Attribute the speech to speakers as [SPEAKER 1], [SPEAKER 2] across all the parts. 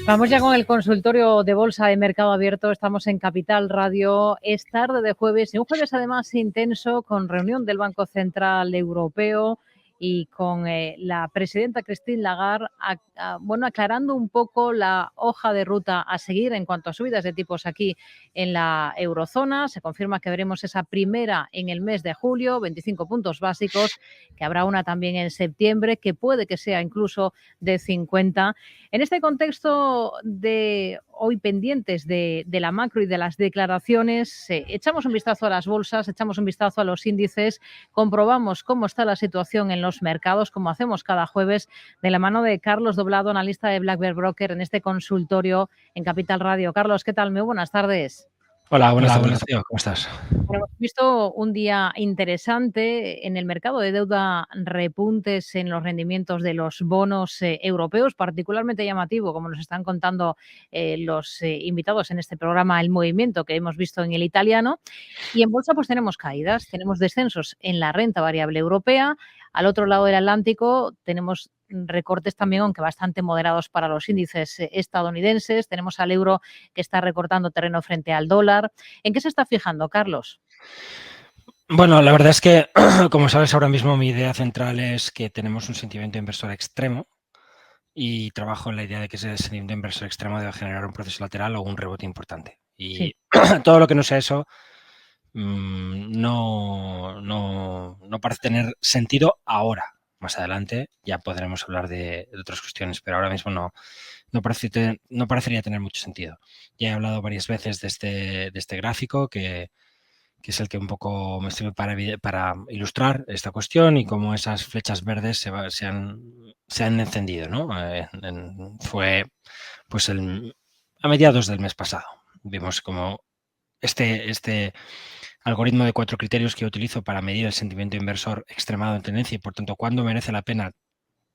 [SPEAKER 1] Vamos ya con el consultorio de Bolsa de Mercado Abierto. Estamos en Capital Radio. Es tarde de jueves y un jueves además intenso con reunión del Banco Central Europeo y con la presidenta Christine Lagarde aclarando un poco la hoja de ruta a seguir en cuanto a subidas de tipos aquí en la eurozona. Se confirma que veremos esa primera en el mes de julio, 25 puntos básicos, que habrá una también en septiembre, que puede que sea incluso de 50. En este contexto de hoy pendientes de la macro y de las declaraciones, echamos un vistazo a las bolsas, echamos un vistazo a los índices, comprobamos cómo está la situación en los mercados, como hacemos cada jueves, de la mano de Carlos Doblado, analista de Black Bear Broker, en este consultorio en Capital Radio. Carlos, ¿qué tal? Muy buenas tardes.
[SPEAKER 2] Hola, buenas tardes, Rocío. ¿Cómo estás?
[SPEAKER 1] Bueno, hemos visto un día interesante en el mercado de deuda, repuntes en los rendimientos de los bonos europeos, particularmente llamativo, como nos están contando los invitados en este programa, el movimiento que hemos visto en el italiano. Y en bolsa pues tenemos caídas, tenemos descensos en la renta variable europea. Al otro lado del Atlántico tenemos recortes también, aunque bastante moderados para los índices estadounidenses. Tenemos al euro que está recortando terreno frente al dólar. ¿En qué se está fijando, Carlos?
[SPEAKER 2] Bueno, la verdad es que, como sabes, ahora mismo mi idea central es que tenemos un sentimiento inversor extremo y trabajo en la idea de que ese sentimiento inversor extremo debe generar un proceso lateral o un rebote importante. Y
[SPEAKER 1] Sí.
[SPEAKER 2] todo lo que no sea eso no parece tener sentido ahora. Más adelante ya podremos hablar de otras cuestiones, pero ahora mismo no parecería tener mucho sentido. Ya he hablado varias veces de este gráfico que es el que un poco me sirve para ilustrar esta cuestión y cómo esas flechas verdes se han encendido, ¿no? Fue pues a mediados del mes pasado. Vimos como este algoritmo de 4 criterios que yo utilizo para medir el sentimiento inversor extremado en tendencia y, por tanto, cuándo merece la pena,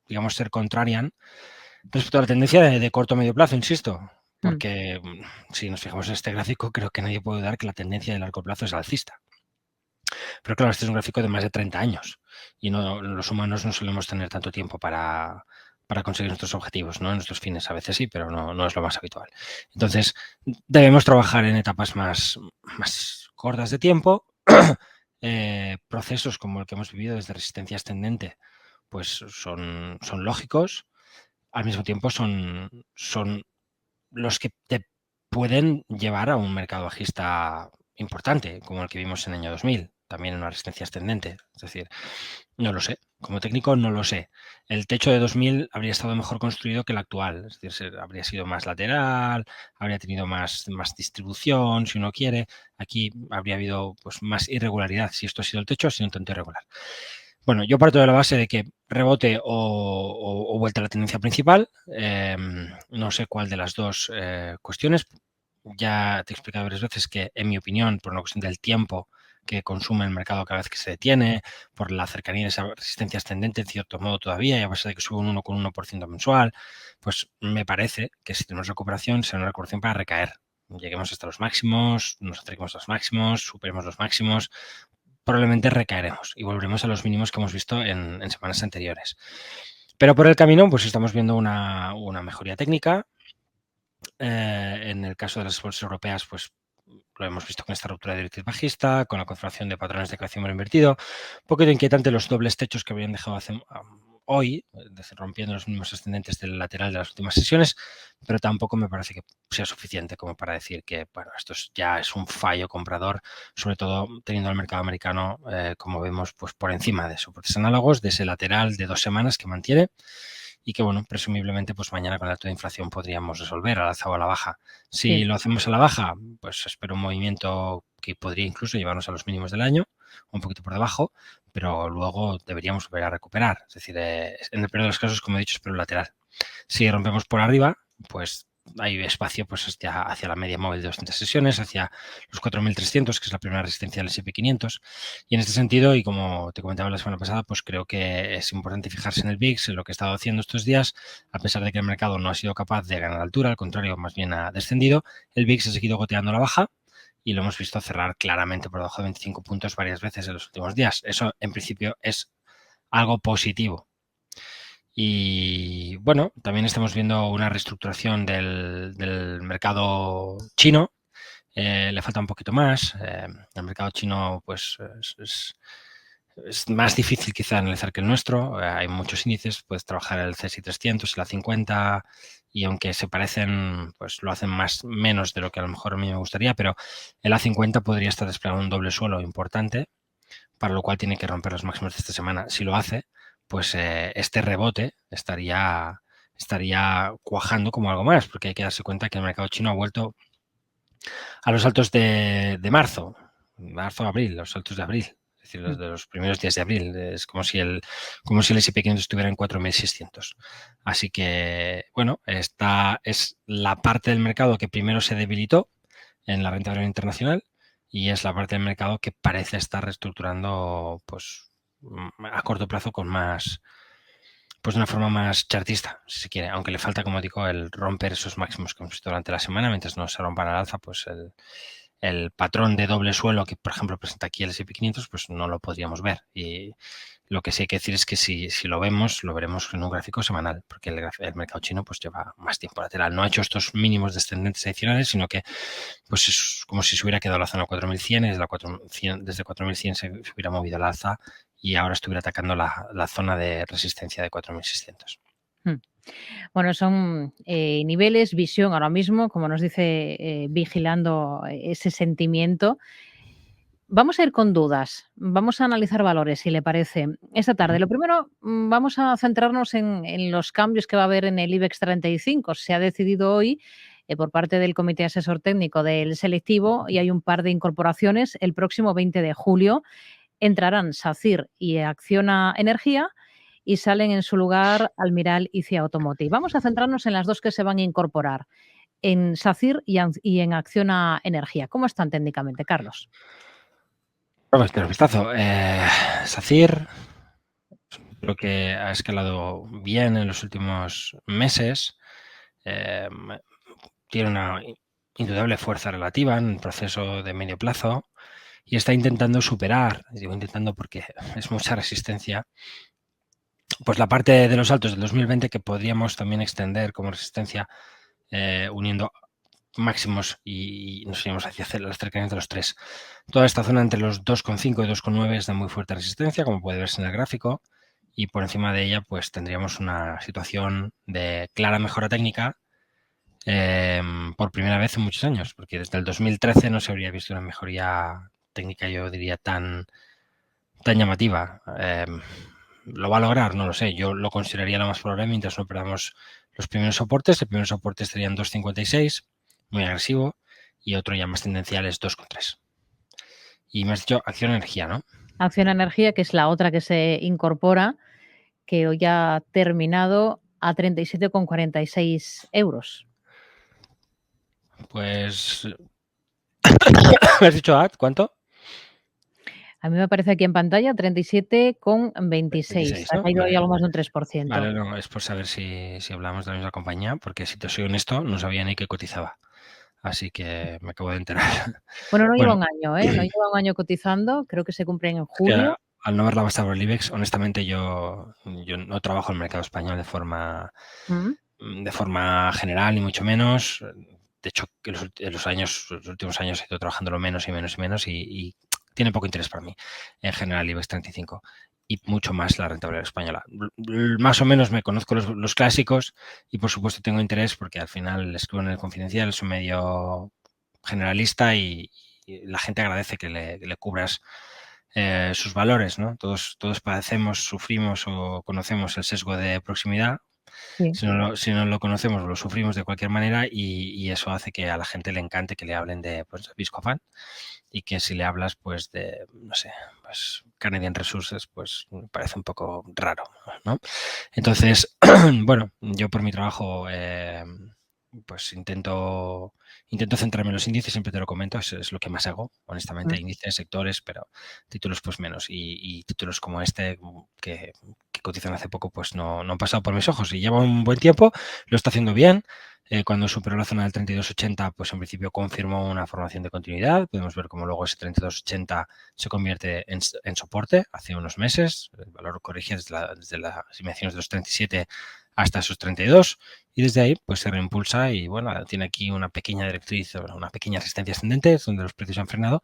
[SPEAKER 2] digamos, ser contrarian respecto a la tendencia de corto o medio plazo, insisto. Porque si nos fijamos en este gráfico, creo que nadie puede dudar que la tendencia de largo plazo es alcista. Pero claro, este es un gráfico de más de 30 años y los humanos no solemos tener tanto tiempo para conseguir nuestros objetivos, ¿no? Nuestros fines a veces sí, pero no es lo más habitual. Entonces, debemos trabajar en etapas más cortas de tiempo. Procesos como el que hemos vivido desde resistencia ascendente, pues son lógicos. Al mismo tiempo son los que te pueden llevar a un mercado bajista importante, como el que vimos en el año 2000, también en una resistencia ascendente. Es decir, no lo sé. Como técnico no lo sé. El techo de 2000 habría estado mejor construido que el actual. Es decir, habría sido más lateral, habría tenido más distribución, si uno quiere. Aquí habría habido pues, más irregularidad. Si esto ha sido el techo, ha sido un tanto irregular. Bueno, yo parto de la base de que rebote o vuelta a la tendencia principal. No sé cuál de las dos cuestiones. Ya te he explicado varias veces que, en mi opinión, por una cuestión del tiempo que consume el mercado cada vez que se detiene, por la cercanía de esa resistencia ascendente, en cierto modo todavía, y a base de que sube un 1,1% mensual, pues me parece que si tenemos recuperación, será una recuperación para recaer. Lleguemos hasta los máximos, nos acerquemos a los máximos, superemos los máximos, probablemente recaeremos y volveremos a los mínimos que hemos visto en semanas anteriores. Pero por el camino, pues estamos viendo una mejoría técnica. En el caso de las bolsas europeas, pues lo hemos visto con esta ruptura de directriz bajista, con la confirmación de patrones de crecimiento invertido. Un poquito inquietante los dobles techos que habían dejado hoy, rompiendo los mínimos ascendentes del lateral de las últimas sesiones, pero tampoco me parece que sea suficiente como para decir que bueno, esto ya es un fallo comprador, sobre todo teniendo el mercado americano, como vemos, pues por encima de soportes análogos, de ese lateral de 2 semanas que mantiene y que, bueno, presumiblemente, pues mañana con el alto de inflación podríamos resolver al alza o a la baja. Si lo hacemos a la baja, pues espero un movimiento que podría incluso llevarnos a los mínimos del año, un poquito por debajo, pero luego deberíamos volver a recuperar. Es decir, en el peor de los casos, como he dicho, espero lateral. Si rompemos por arriba, pues hay espacio pues hacia la media móvil de 200 sesiones, hacia los 4.300, que es la primera resistencia del S&P 500. Y en este sentido, y como te comentaba la semana pasada, pues creo que es importante fijarse en el VIX, en lo que he estado haciendo estos días, a pesar de que el mercado no ha sido capaz de ganar altura, al contrario, más bien ha descendido, el VIX ha seguido goteando a la baja y lo hemos visto cerrar claramente por debajo de 25 puntos varias veces en los últimos días. Eso, en principio, es algo positivo. Y bueno, también estamos viendo una reestructuración del mercado chino. Le falta un poquito más. El mercado chino pues es más difícil quizá analizar que el nuestro. Hay muchos índices, puedes trabajar el CSI 300, el A50, y aunque se parecen, pues lo hacen menos de lo que a lo mejor a mí me gustaría, pero el A50 podría estar desplegando un doble suelo importante, para lo cual tiene que romper los máximos de esta semana. Si lo hace, pues este rebote estaría cuajando como algo más, porque hay que darse cuenta que el mercado chino ha vuelto a los altos de marzo-abril, los altos de abril, es decir, los de los primeros días de abril. Es como si el S&P 500 estuviera en 4.600. Así que, bueno, esta es la parte del mercado que primero se debilitó en la renta variable internacional, y es la parte del mercado que parece estar reestructurando pues a corto plazo con más, pues de una forma más chartista, si se quiere, aunque le falta, como digo, el romper esos máximos que hemos visto durante la semana. Mientras no se rompan al alza, pues el patrón de doble suelo que, por ejemplo, presenta aquí el S&P 500, pues no lo podríamos ver. Y lo que sí hay que decir es que si lo vemos, lo veremos en un gráfico semanal, porque el mercado chino pues lleva más tiempo lateral. No ha hecho estos mínimos descendentes adicionales, sino que pues es como si se hubiera quedado la zona 4100, y desde 4100 se hubiera movido al alza y ahora estuviera atacando la zona de resistencia de 4600.
[SPEAKER 1] Bueno, son niveles, visión ahora mismo, como nos dice, vigilando ese sentimiento. Vamos a ir con dudas, vamos a analizar valores, si le parece, esta tarde. Lo primero, vamos a centrarnos en los cambios que va a haber en el IBEX 35. Se ha decidido hoy por parte del Comité Asesor Técnico del Selectivo, y hay un par de incorporaciones. El próximo 20 de julio entrarán SACIR y Acciona Energía, y salen en su lugar Almiral y CIA Automotive. Vamos a centrarnos en las dos que se van a incorporar, en SACIR y en Acciona Energía. ¿Cómo están técnicamente, Carlos?
[SPEAKER 2] Vamos a echar un vistazo. SACIR creo que ha escalado bien en los últimos meses. Tiene una indudable fuerza relativa en el proceso de medio plazo y está intentando superar, digo intentando porque es mucha resistencia, pues la parte de los altos del 2020 que podríamos también extender como resistencia, uniendo máximos y nos iríamos hacia las cercanías de los 3. Toda esta zona entre los 2,5 y 2,9 es de muy fuerte resistencia, como puede verse en el gráfico, y por encima de ella pues tendríamos una situación de clara mejora técnica por primera vez en muchos años, porque desde el 2013 no se habría visto una mejoría técnica, yo diría, tan llamativa. ¿Lo va a lograr? No lo sé. Yo lo consideraría lo más probable mientras no perdamos los primeros soportes. El primer soporte estaría en 2,56, muy agresivo, y otro ya más tendencial es 2,3. Y me has dicho Acciona Energía, ¿no?
[SPEAKER 1] Acciona Energía, que es la otra que se incorpora, que hoy ha terminado a 37,46 euros.
[SPEAKER 2] Pues ¿me has dicho cuánto?
[SPEAKER 1] A mí me aparece aquí en pantalla 37,26.
[SPEAKER 2] 26,
[SPEAKER 1] Ha
[SPEAKER 2] ¿no?
[SPEAKER 1] caído hoy
[SPEAKER 2] Vale.
[SPEAKER 1] algo más de un 3%.
[SPEAKER 2] Vale, no, es por saber si hablamos de la misma compañía, porque si te soy honesto, no sabía ni qué cotizaba. Así que me acabo de enterar.
[SPEAKER 1] Bueno, no lleva
[SPEAKER 2] Bueno,
[SPEAKER 1] un año, ¿eh? No lleva un año cotizando, creo que se cumplen en
[SPEAKER 2] es que
[SPEAKER 1] julio.
[SPEAKER 2] al no verla basada por el IBEX, honestamente yo no trabajo en el mercado español de forma general, ni mucho menos. De hecho, que los últimos años he ido trabajando lo menos y menos y menos, y tiene poco interés para mí, en general, IBEX 35. Y mucho más la rentabilidad española. Más o menos me conozco los clásicos, y por supuesto tengo interés porque al final escribo en el Confidencial, es un medio generalista, y la gente agradece que le cubras sus valores, ¿no? Todos padecemos, sufrimos o conocemos el sesgo de proximidad.
[SPEAKER 1] Sí.
[SPEAKER 2] Si no lo conocemos, lo sufrimos de cualquier manera, y eso hace que a la gente le encante que le hablen de Viscofan, y que si le hablas pues de, no sé, pues Canadian Resources, pues me parece un poco raro, ¿no? Entonces, bueno, yo por mi trabajo pues intento centrarme en los índices, siempre te lo comento, es lo que más hago, honestamente, índices, sectores, pero títulos pues menos, y títulos como este que cotizan hace poco pues no han pasado por mis ojos, y lleva un buen tiempo, lo está haciendo bien. Cuando superó la zona del 32,80, pues en principio confirmó una formación de continuidad. Podemos ver cómo luego ese 32,80 se convierte en soporte hace unos meses. El valor corrige desde las dimensiones de los 37 hasta esos 32 y desde ahí pues se reimpulsa y bueno, tiene aquí una pequeña directriz, una pequeña resistencia ascendente donde los precios han frenado,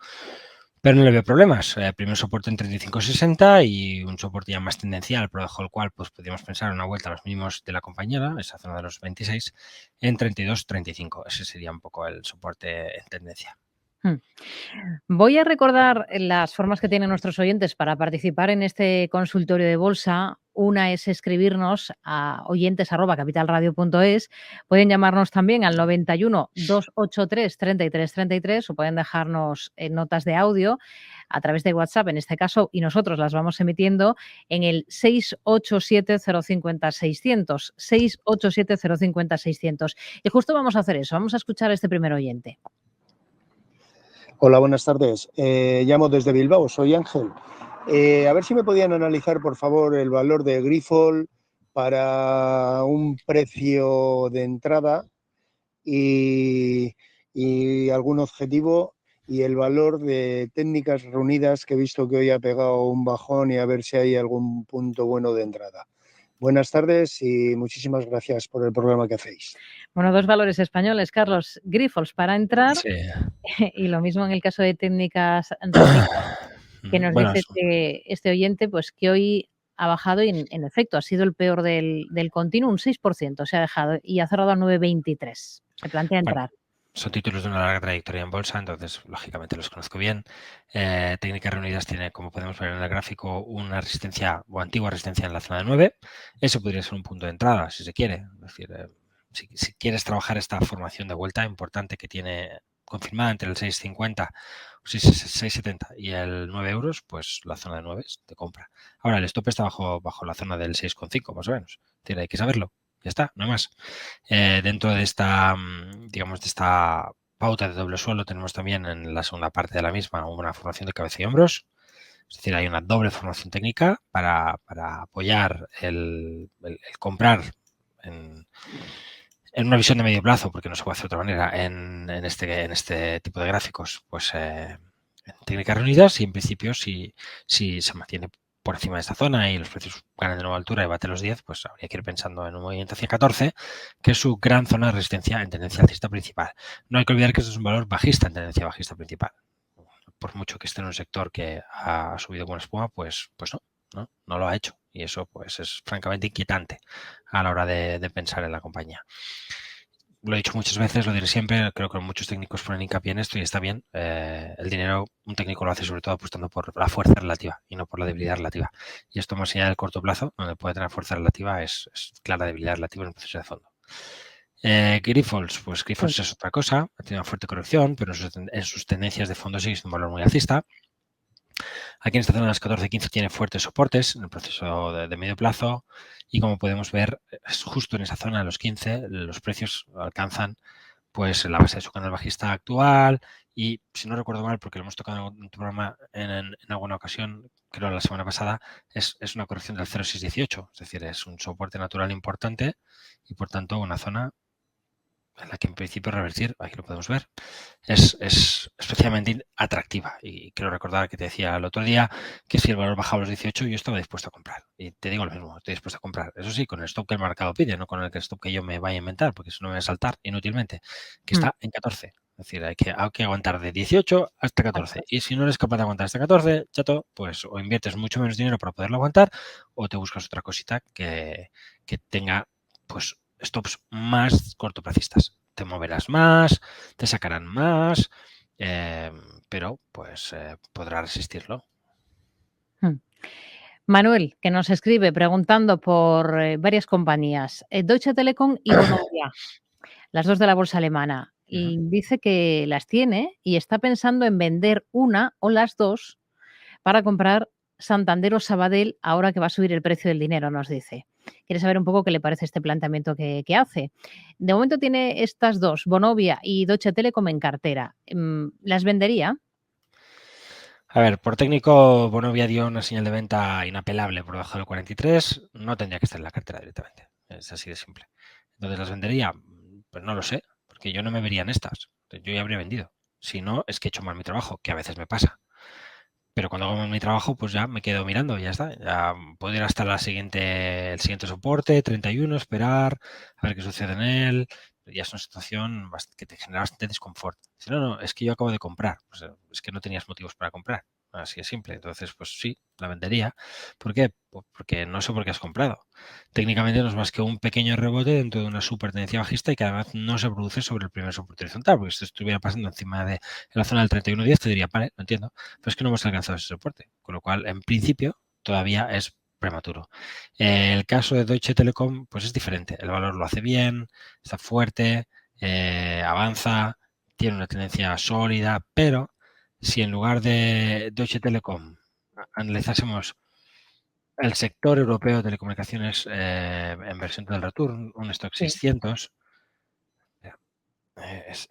[SPEAKER 2] pero no le veo problemas. Primer soporte en 35,60 y un soporte ya más tendencial, por debajo del cual pues podríamos pensar una vuelta a los mínimos de la compañera, esa zona de los 26, en 32,35. Ese sería un poco el soporte en tendencia.
[SPEAKER 1] Voy a recordar las formas que tienen nuestros oyentes para participar en este consultorio de bolsa. Una es escribirnos a oyentes@capitalradio.es. Pueden llamarnos también al 91 283 33 33 o pueden dejarnos notas de audio a través de WhatsApp, en este caso, y nosotros las vamos emitiendo en el 687 050 600, 687 050 600. Y justo vamos a hacer eso. Vamos a escuchar a este primer oyente.
[SPEAKER 3] Hola, buenas tardes. Llamo desde Bilbao, soy Ángel. A ver si me podían analizar, por favor, el valor de Grifols para un precio de entrada y algún objetivo, y el valor de Técnicas Reunidas, que he visto que hoy ha pegado un bajón, y a ver si hay algún punto bueno de entrada. Buenas tardes y muchísimas gracias por el programa que hacéis.
[SPEAKER 1] Bueno, dos valores españoles, Carlos. Grifols para entrar,
[SPEAKER 2] Sí.
[SPEAKER 1] y lo mismo en el caso de Técnicas Reunidas, que nos
[SPEAKER 2] Bueno,
[SPEAKER 1] dice este oyente pues que hoy ha bajado y en efecto ha sido el peor del continuo, un 6% se ha dejado y ha cerrado a 9,23. Se plantea
[SPEAKER 2] bueno,
[SPEAKER 1] entrar.
[SPEAKER 2] son títulos de una larga trayectoria en bolsa, entonces lógicamente los conozco bien. Técnicas Reunidas tiene, como podemos ver en el gráfico, una resistencia o antigua resistencia en la zona de 9. Eso podría ser un punto de entrada, si se quiere. Es decir, si quieres trabajar esta formación de vuelta importante que tiene confirmada entre el 6,50 o 6,70 y el 9 euros, pues la zona de 9 es de compra. Ahora, el stop está bajo la zona del 6,5 más o menos. Hay que saberlo. Ya está, no hay más. Dentro de esta, digamos, de esta pauta de doble suelo tenemos también en la segunda parte de la misma una formación de cabeza y hombros. Es decir, hay una doble formación técnica para apoyar el comprar en una visión de medio plazo, porque no se puede hacer de otra manera, en este tipo de gráficos, pues en técnicas reunidas, y en principio si se mantiene por encima de esta zona y los precios ganan de nueva altura y bate los 10, pues habría que ir pensando en un movimiento hacia 14, que es su gran zona de resistencia en tendencia alcista principal. No hay que olvidar que esto es un valor bajista en tendencia bajista principal. Por mucho que esté en un sector que ha subido con espuma, pues no lo ha hecho. Y eso pues es francamente inquietante a la hora de pensar en la compañía. Lo he dicho muchas veces, lo diré siempre, creo que muchos técnicos ponen hincapié en esto y está bien. El dinero, un técnico lo hace sobre todo apostando por la fuerza relativa y no por la debilidad relativa. Y esto más allá del corto plazo, donde puede tener fuerza relativa, es clara debilidad relativa en el proceso de fondo. Grifols, pues Grifols es otra cosa, ha tenido una fuerte corrección, pero en sus tendencias de fondo sigue siendo un valor muy alcista. Aquí en esta zona de las 14-15 tiene fuertes soportes en el proceso de medio plazo y como podemos ver, es justo en esa zona de los 15, los precios alcanzan pues la base de su canal bajista actual y, si no recuerdo mal, porque lo hemos tocado en tu programa en alguna ocasión, creo la semana pasada, es una corrección del 0,618, es decir, es un soporte natural importante y por tanto una zona en la que en principio revertir, aquí lo podemos ver, es especialmente atractiva. Y quiero recordar que te decía el otro día que si el valor bajaba a los 18 yo estaba dispuesto a comprar. Y te digo lo mismo, estoy dispuesto a comprar. Eso sí, con el stop que el mercado pide, no con el stop que yo me vaya a inventar, porque eso no me va a saltar inútilmente, que está en 14. Es decir, hay que aguantar de 18 hasta 14. Y si no eres capaz de aguantar hasta 14, chato, pues o inviertes mucho menos dinero para poderlo aguantar o te buscas otra cosita que tenga pues stops más cortoplacistas. Te moverás más, te sacarán más, pero pues podrá resistirlo.
[SPEAKER 1] Manuel, que nos escribe preguntando por varias compañías, Deutsche Telekom y Vonovia, las dos de la bolsa alemana. Y dice que las tiene y está pensando en vender una o las dos para comprar Santander o Sabadell ahora que va a subir el precio del dinero, nos dice. Quiere saber un poco qué le parece este planteamiento que hace. De momento tiene estas dos, Vonovia y Deutsche Telekom, en cartera. ¿Las vendería?
[SPEAKER 2] A ver, por técnico, Vonovia dio una señal de venta inapelable por debajo del 43. No tendría que estar en la cartera directamente. Es así de simple. Entonces, ¿las vendería? Pues no lo sé, porque yo no me vería en estas. Yo ya habría vendido. Si no, es que he hecho mal mi trabajo, que a veces me pasa. Pero cuando hago mal mi trabajo, pues ya me quedo mirando y ya está. Ya puedo ir hasta el siguiente soporte, 31, esperar, a ver qué sucede en él. Ya es una situación que te genera bastante desconfort. Si no, no, es que yo acabo de comprar. Pues es que no tenías motivos para comprar. Así es simple. Entonces, pues sí, la vendería. ¿Por qué? Pues porque no sé por qué has comprado. Técnicamente no es más que un pequeño rebote dentro de una super tendencia bajista y que además no se produce sobre el primer soporte horizontal, porque si estuviera pasando encima de la zona del 31.10 te diría, vale, lo entiendo, pero es que no hemos alcanzado ese soporte, con lo cual en principio todavía es prematuro. El caso de Deutsche Telekom pues es diferente, el valor lo hace bien, está fuerte, avanza, tiene una tendencia sólida, pero si en lugar de Deutsche Telekom analizásemos el sector europeo de telecomunicaciones en versión del return, un stock 600, es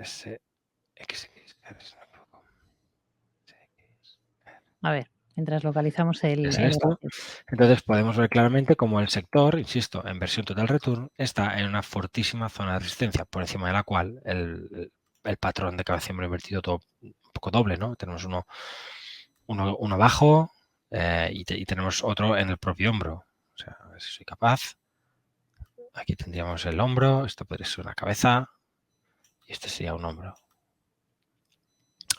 [SPEAKER 1] A ver, mientras localizamos el
[SPEAKER 2] esto. Entonces podemos ver claramente cómo el sector, insisto, en versión total return, está en una fortísima zona de resistencia, por encima de la cual el patrón de cabecera invertido todo un poco doble, ¿no? Tenemos uno abajo y tenemos otro en el propio hombro. O sea, a ver si soy capaz. Aquí tendríamos el hombro, esto podría ser una cabeza y este sería un hombro.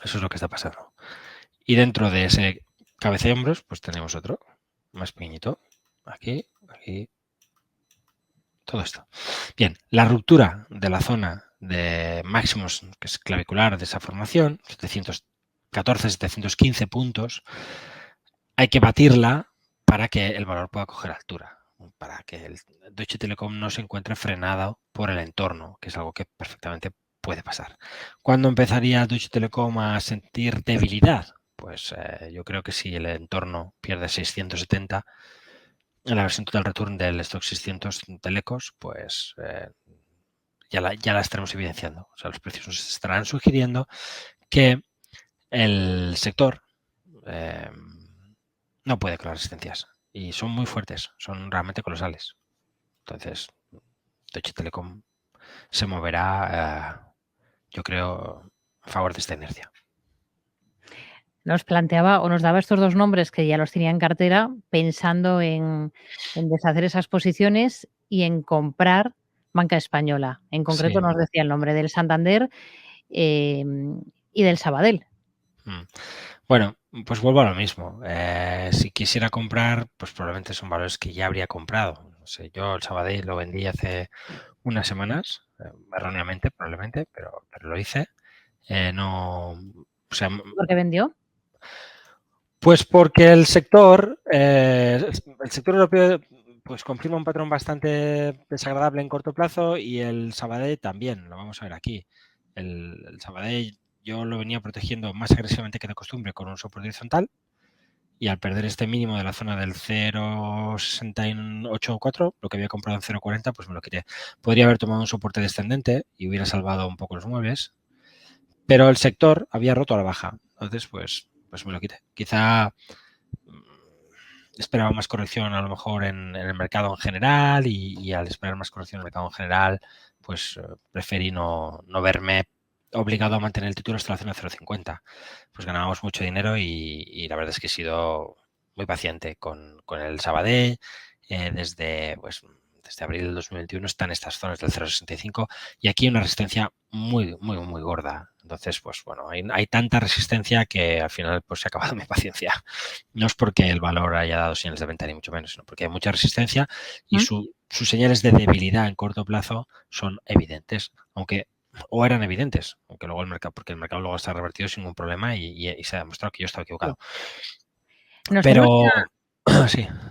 [SPEAKER 2] Eso es lo que está pasando. Y dentro de ese cabeza y hombros, pues tenemos otro más pequeñito. Aquí, todo esto. Bien, la ruptura de la zona de máximos, que es clavicular de esa formación, 714, 715 puntos, hay que batirla para que el valor pueda coger altura, para que el Deutsche Telekom no se encuentre frenado por el entorno, que es algo que perfectamente puede pasar. ¿Cuándo empezaría Deutsche Telekom a sentir debilidad? Pues yo creo que si el entorno pierde 670 en la versión total return del stock 600 Telecos, pues ya la estaremos evidenciando. O sea, los precios nos estarán sugiriendo que el sector no puede con las resistencias y son muy fuertes, son realmente colosales. Entonces, Deutsche Telekom se moverá, yo creo, a favor de esta inercia.
[SPEAKER 1] Nos planteaba o nos daba estos dos nombres que ya los tenía en cartera, pensando en deshacer esas posiciones y en comprar banca española. En concreto
[SPEAKER 2] Sí.
[SPEAKER 1] nos decía el nombre del Santander y del Sabadell.
[SPEAKER 2] Bueno, pues vuelvo a lo mismo. Si quisiera comprar, pues probablemente son valores que ya habría comprado. No sé, yo el Sabadell lo vendí hace unas semanas, erróneamente probablemente, pero lo hice. No, o sea,
[SPEAKER 1] ¿Por qué vendió?
[SPEAKER 2] pues porque el sector europeo pues confirma un patrón bastante desagradable en corto plazo y el Sabadell también, lo vamos a ver aquí. El Sabadell yo lo venía protegiendo más agresivamente que de costumbre con un soporte horizontal y al perder este mínimo de la zona del 0,684, lo que había comprado en 0,40, pues me lo quité. Podría haber tomado un soporte descendente y hubiera salvado un poco los muebles, pero el sector había roto a la baja. Entonces, pues me lo quité. Quizá esperaba más corrección a lo mejor en el mercado en general y al esperar más corrección en el mercado en general, pues preferí no verme obligado a mantener el título hasta la zona 0,50. Pues ganábamos mucho dinero y la verdad es que he sido muy paciente con el Sabadell. Desde abril del 2021 están estas zonas del 0,65 y aquí hay una resistencia muy gorda. Entonces, pues bueno, hay tanta resistencia que al final pues se ha acabado mi paciencia. No es porque el valor haya dado señales de venta ni mucho menos, sino porque hay mucha resistencia y sus señales de debilidad en corto plazo son evidentes, o eran evidentes, aunque luego porque el mercado luego está revertido sin ningún problema y se ha demostrado que yo estaba equivocado.
[SPEAKER 1] Nos
[SPEAKER 2] Pero sí.